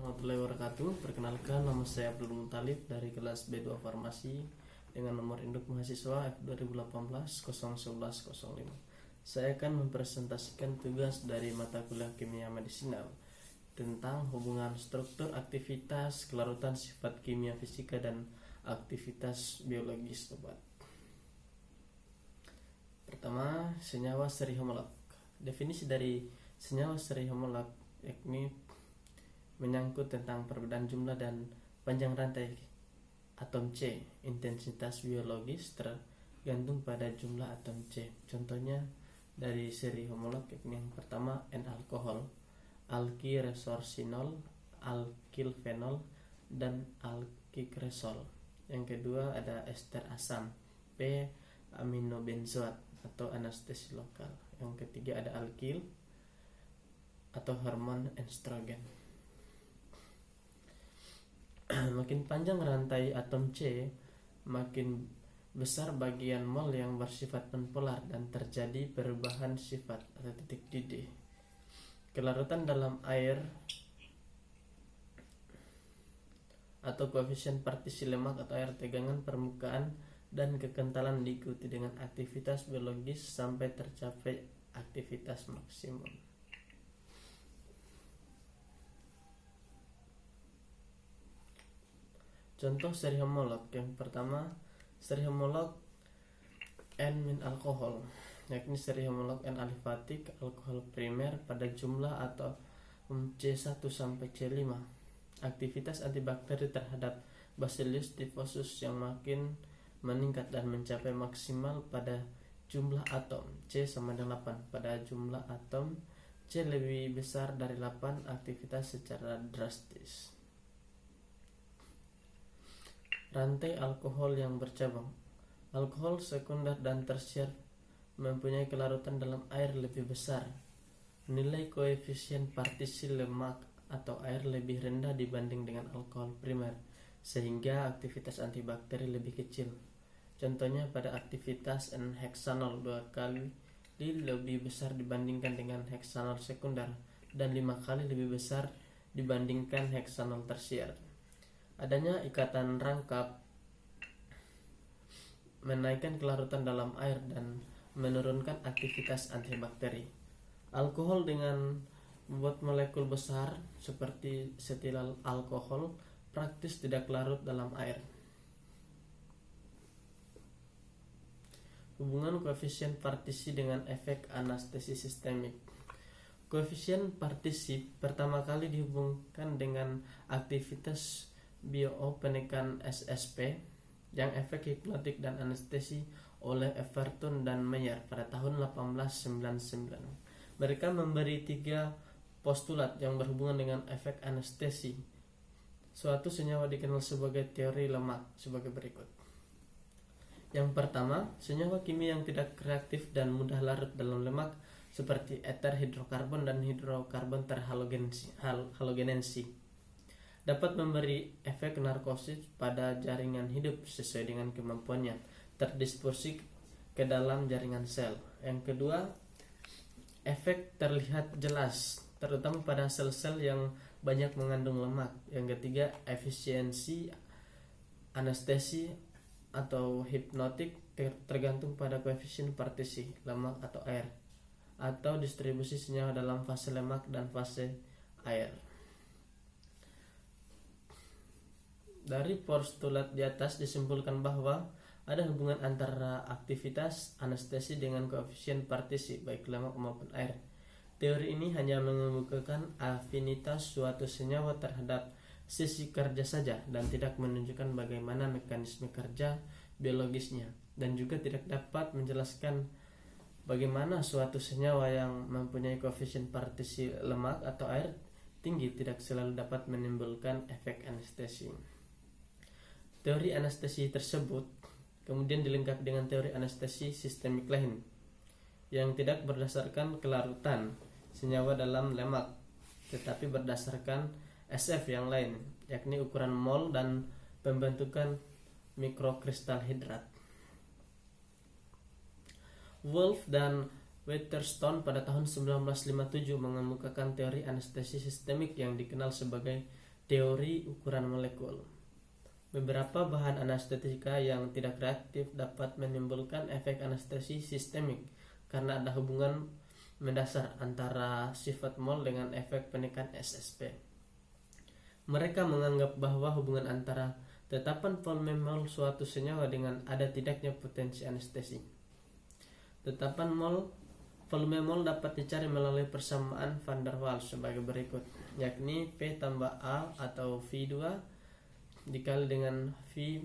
warahmatullahi wabarakatuh. Perkenalkan, nama saya Abdul Muthalib dari kelas B2 Farmasi dengan nomor induk mahasiswa F2018-01105. Saya akan mempresentasikan tugas dari mata kuliah kimia medisinal tentang hubungan struktur, aktivitas, kelarutan, sifat kimia fisika, dan aktivitas biologis obat. Pertama, senyawa seri homolog. Definisi dari senyawa seri homolog yakni menyangkut tentang perbedaan jumlah dan panjang rantai atom C. Intensitas biologis tergantung pada jumlah atom C. Contohnya dari seri homolog yakni yang pertama N-alkohol, alkiresorsinol, alkilfenol, dan alkikresol. Yang kedua ada ester asam, P-aminobenzoat atau anestesi lokal. Yang ketiga ada alkil atau hormon estrogen. Makin panjang rantai atom C, makin besar bagian mol yang bersifat nonpolar dan terjadi perubahan sifat atau titik didih. Kelarutan dalam air atau koefisien partisi lemak atau air tegangan permukaan dan kekentalan diikuti dengan aktivitas biologis sampai tercapai aktivitas maksimum. Contoh seri homolog. Yang pertama, seri homolog N-alkohol, yakni seri homolog N-alifatik alkohol primer pada jumlah atau C1 sampai C5. Aktivitas antibakteri terhadap Bacillus diffusus yang makin meningkat dan mencapai maksimal pada jumlah atom C sama dengan 8. Pada jumlah atom C lebih besar dari 8, aktivitas secara drastis. Rantai alkohol yang bercabang. Alkohol sekunder dan tersier mempunyai kelarutan dalam air lebih besar. Nilai koefisien partisi lemak atau air lebih rendah dibanding dengan alkohol primer, sehingga aktivitas antibakteri lebih kecil. Contohnya pada aktivitas N-heksanol 2 kali lebih besar dibandingkan dengan heksanol sekunder dan 5 kali lebih besar dibandingkan heksanol tersier. Adanya ikatan rangkap menaikkan kelarutan dalam air dan menurunkan aktivitas antibakteri. Alkohol dengan membuat molekul besar seperti setil alkohol praktis tidak larut dalam air. Hubungan koefisien partisi dengan efek anestesi sistemik. Koefisien partisi pertama kali dihubungkan dengan aktivitas biopenekan SSP yang efek hipnotik dan anestesi oleh Everton dan Meyer pada tahun 1899. Mereka memberi 3 postulat yang berhubungan dengan efek anestesi. Suatu senyawa dikenal sebagai teori lemak sebagai berikut. Yang pertama, senyawa kimia yang tidak reaktif dan mudah larut dalam lemak seperti eter hidrokarbon dan hidrokarbon terhalogenensi dapat memberi efek narkosis pada jaringan hidup sesuai dengan kemampuannya terdispersi ke dalam jaringan sel. Yang kedua, efek terlihat jelas terutama pada sel-sel yang banyak mengandung lemak. Yang ketiga, efisiensi anestesi atau hipnotik tergantung pada koefisien partisi lemak atau air atau distribusi senyawa dalam fase lemak dan fase air. Dari postulat di atas disimpulkan bahwa ada hubungan antara aktivitas anestesi dengan koefisien partisi baik lemak maupun air. Teori ini hanya mengemukakan afinitas suatu senyawa terhadap sisi kerja saja dan tidak menunjukkan bagaimana mekanisme kerja biologisnya, dan juga tidak dapat menjelaskan bagaimana suatu senyawa yang mempunyai koefisien partisi lemak atau air tinggi tidak selalu dapat menimbulkan efek anestesi. Teori anestesi tersebut kemudian dilengkapi dengan teori anestesi sistemik lain yang tidak berdasarkan kelarutan senyawa dalam lemak tetapi berdasarkan SF yang lain, yakni ukuran mol dan pembentukan mikrokristal hidrat. Wolf dan Waterstone pada tahun 1957 mengemukakan teori anestesi sistemik yang dikenal sebagai Teori ukuran molekul. Beberapa bahan anestetika yang tidak reaktif dapat menimbulkan efek anestesi sistemik karena ada hubungan mendasar antara sifat mol dengan efek penekan SSP. Mereka menganggap bahwa hubungan antara tetapan volume mol suatu senyawa dengan ada tidaknya potensi anestesi. Tetapan volume mol dapat dicari melalui persamaan van der Waals sebagai berikut, yakni P tambah A atau V2 dikali dengan V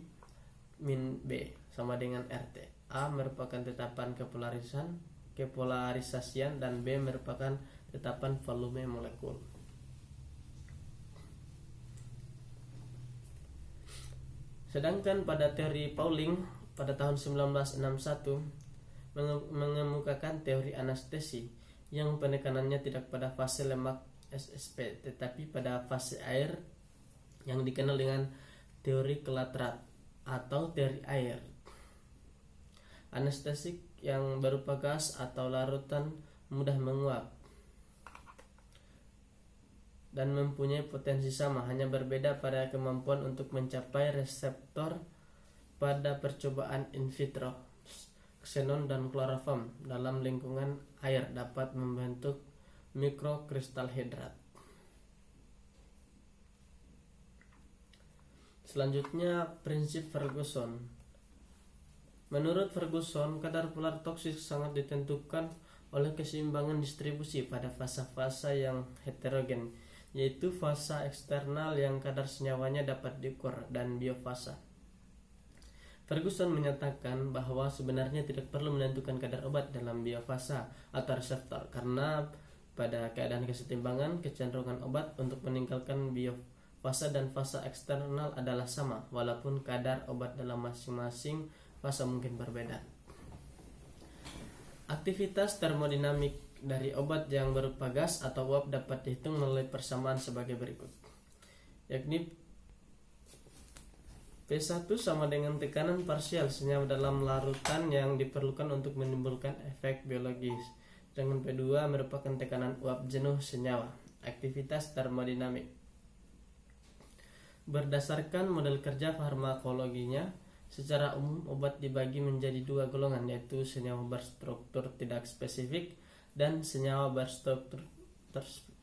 min B sama dengan RT. A merupakan tetapan kepolarisasian dan B merupakan tetapan volume molekul. Sedangkan pada teori Pauling pada tahun 1961 mengemukakan teori anestesi yang penekanannya tidak pada fase lemak SSP tetapi pada fase air yang dikenal dengan teori kelatrat atau teori air. Anestesik yang berupa gas atau larutan mudah menguap dan mempunyai potensi sama, hanya berbeda pada kemampuan untuk mencapai reseptor. Pada percobaan in vitro, xenon dan kloroform dalam lingkungan air dapat membentuk mikrokristal hidrat. Selanjutnya, prinsip Ferguson. Menurut Ferguson, kadar polar toksik sangat ditentukan oleh keseimbangan distribusi pada fasa-fasa yang heterogen, yaitu fasa eksternal yang kadar senyawanya dapat diukur dan biofasa. Ferguson menyatakan bahwa sebenarnya tidak perlu menentukan kadar obat dalam biofasa atau reseptor karena pada keadaan kesetimbangan kecenderungan obat untuk meninggalkan biofasa dan fasa eksternal adalah sama walaupun kadar obat dalam masing-masing fasa mungkin berbeda. Aktivitas termodinamik dari obat yang berupa gas atau uap dapat dihitung melalui persamaan sebagai berikut, yakni P1 sama dengan tekanan parsial senyawa dalam larutan yang diperlukan untuk menimbulkan efek biologis, dengan P2 merupakan tekanan uap jenuh senyawa. Aktivitas termodinamik berdasarkan model kerja farmakologinya, secara umum obat dibagi menjadi dua golongan, yaitu senyawa berstruktur tidak spesifik dan senyawa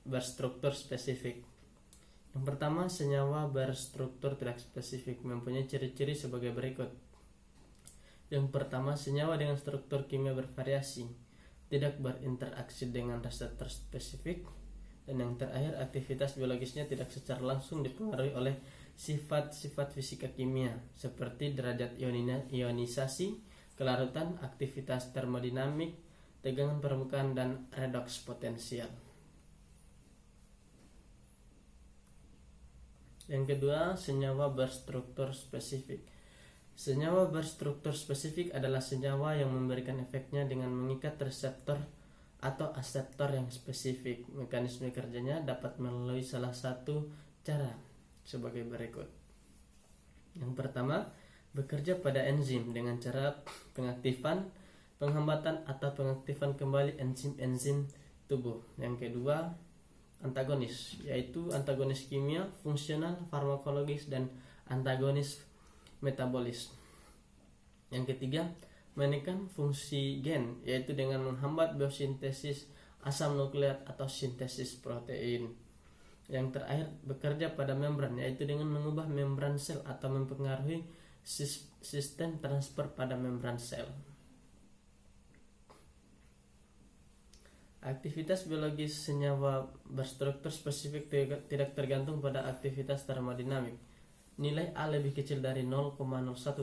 berstruktur spesifik. Yang pertama, senyawa berstruktur tidak spesifik mempunyai ciri-ciri sebagai berikut. Yang pertama, senyawa dengan struktur kimia bervariasi, tidak berinteraksi dengan reseptor spesifik. Dan yang terakhir, aktivitas biologisnya tidak secara langsung dipengaruhi oleh sifat-sifat fisika kimia seperti derajat ionisasi, kelarutan, aktivitas termodinamik, tegangan permukaan, dan redoks potensial. Yang kedua, senyawa berstruktur spesifik. Senyawa berstruktur spesifik adalah senyawa yang memberikan efeknya dengan mengikat reseptor atau aseptor yang spesifik. Mekanisme kerjanya dapat melalui salah satu cara sebagai berikut. Yang pertama, bekerja pada enzim dengan cara pengaktifan, penghambatan atau pengaktifan kembali enzim-enzim tubuh. Yang kedua, antagonis, yaitu antagonis kimia, fungsional, farmakologis, dan antagonis metabolis. Yang ketiga, menekan fungsi gen, yaitu dengan menghambat biosintesis asam nukleat atau sintesis protein. Yang terakhir, bekerja pada membran, yaitu dengan mengubah membran sel atau mempengaruhi sistem transfer pada membran sel. Aktivitas biologis senyawa berstruktur spesifik tidak tergantung pada aktivitas termodinamik. Nilai A lebih kecil dari 0,01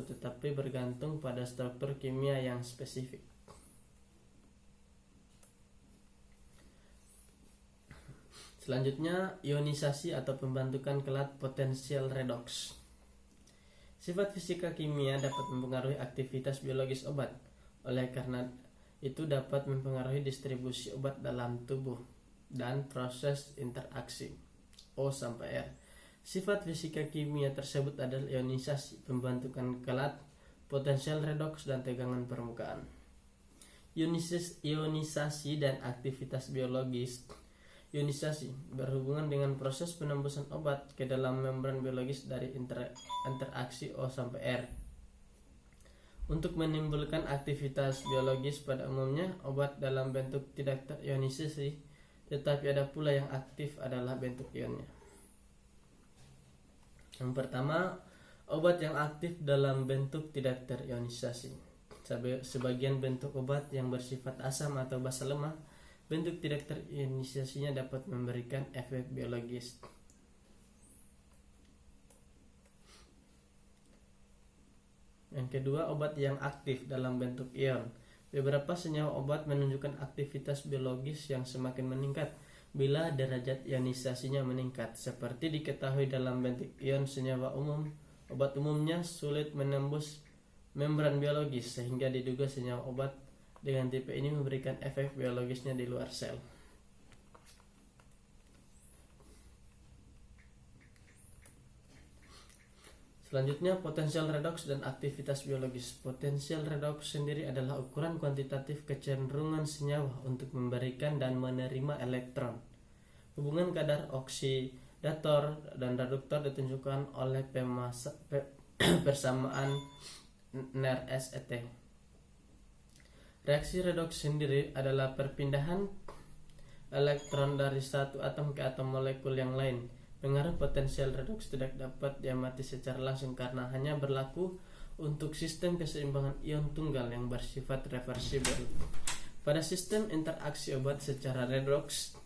tetapi bergantung pada struktur kimia yang spesifik. Selanjutnya, ionisasi atau pembentukan kelat potensial redoks. Sifat fisika kimia dapat mempengaruhi aktivitas biologis obat. Oleh karena itu dapat mempengaruhi distribusi obat dalam tubuh dan proses interaksi O sampai R. Sifat fisika kimia tersebut adalah ionisasi, pembentukan kelat, potensial redoks, dan tegangan permukaan. Ionisasi dan aktivitas biologis Ionisasi berhubungan dengan proses penembusan obat ke dalam membran biologis dari interaksi O sampai R. Untuk menimbulkan aktivitas biologis pada umumnya, obat dalam bentuk tidak terionisasi, tetapi ada pula yang aktif adalah bentuk ionnya. Yang pertama, obat yang aktif dalam bentuk tidak terionisasi. Sebagian bentuk obat yang bersifat asam atau basa lemah, bentuk tidak terionisasinya dapat memberikan efek biologis. Yang kedua, obat yang aktif dalam bentuk ion. Beberapa senyawa obat menunjukkan aktivitas biologis yang semakin meningkat bila derajat ionisasinya meningkat. Seperti diketahui dalam bentuk ion senyawa umum, obat umumnya sulit menembus membran biologis sehingga diduga senyawa obat dengan tipe ini memberikan efek biologisnya di luar sel. Selanjutnya, potensial redoks dan aktivitas biologis. Potensial redoks sendiri adalah ukuran kuantitatif kecenderungan senyawa untuk memberikan dan menerima elektron. Hubungan kadar oksidator dan reduktor ditunjukkan oleh persamaan NER-SET. Reaksi redoks sendiri adalah perpindahan elektron dari satu atom ke atom molekul yang lain. Pengaruh potensial redoks tidak dapat diamati secara langsung karena hanya berlaku untuk sistem keseimbangan ion tunggal yang bersifat reversibel. Pada sistem interaksi obat secara redoks,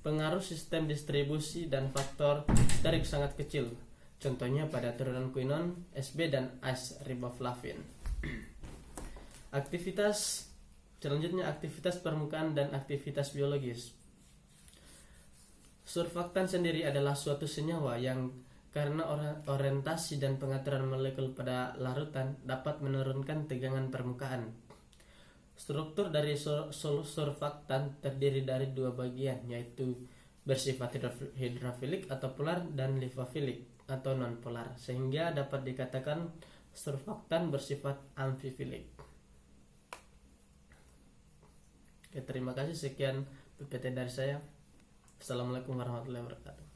pengaruh sistem distribusi dan faktor tarik sangat kecil. Contohnya pada turunan quinon, SB dan ACE riboflavin. Selanjutnya aktivitas permukaan dan aktivitas biologis. Surfaktan sendiri adalah suatu senyawa yang karena orientasi dan pengaturan molekul pada larutan dapat menurunkan tegangan permukaan. Struktur dari surfaktan terdiri dari dua bagian, yaitu bersifat hidrofilik atau polar dan lipofilik atau non-polar, sehingga dapat dikatakan surfaktan bersifat amfifilik. Oke, terima kasih, sekian PPT dari saya. Assalamualaikum warahmatullahi wabarakatuh.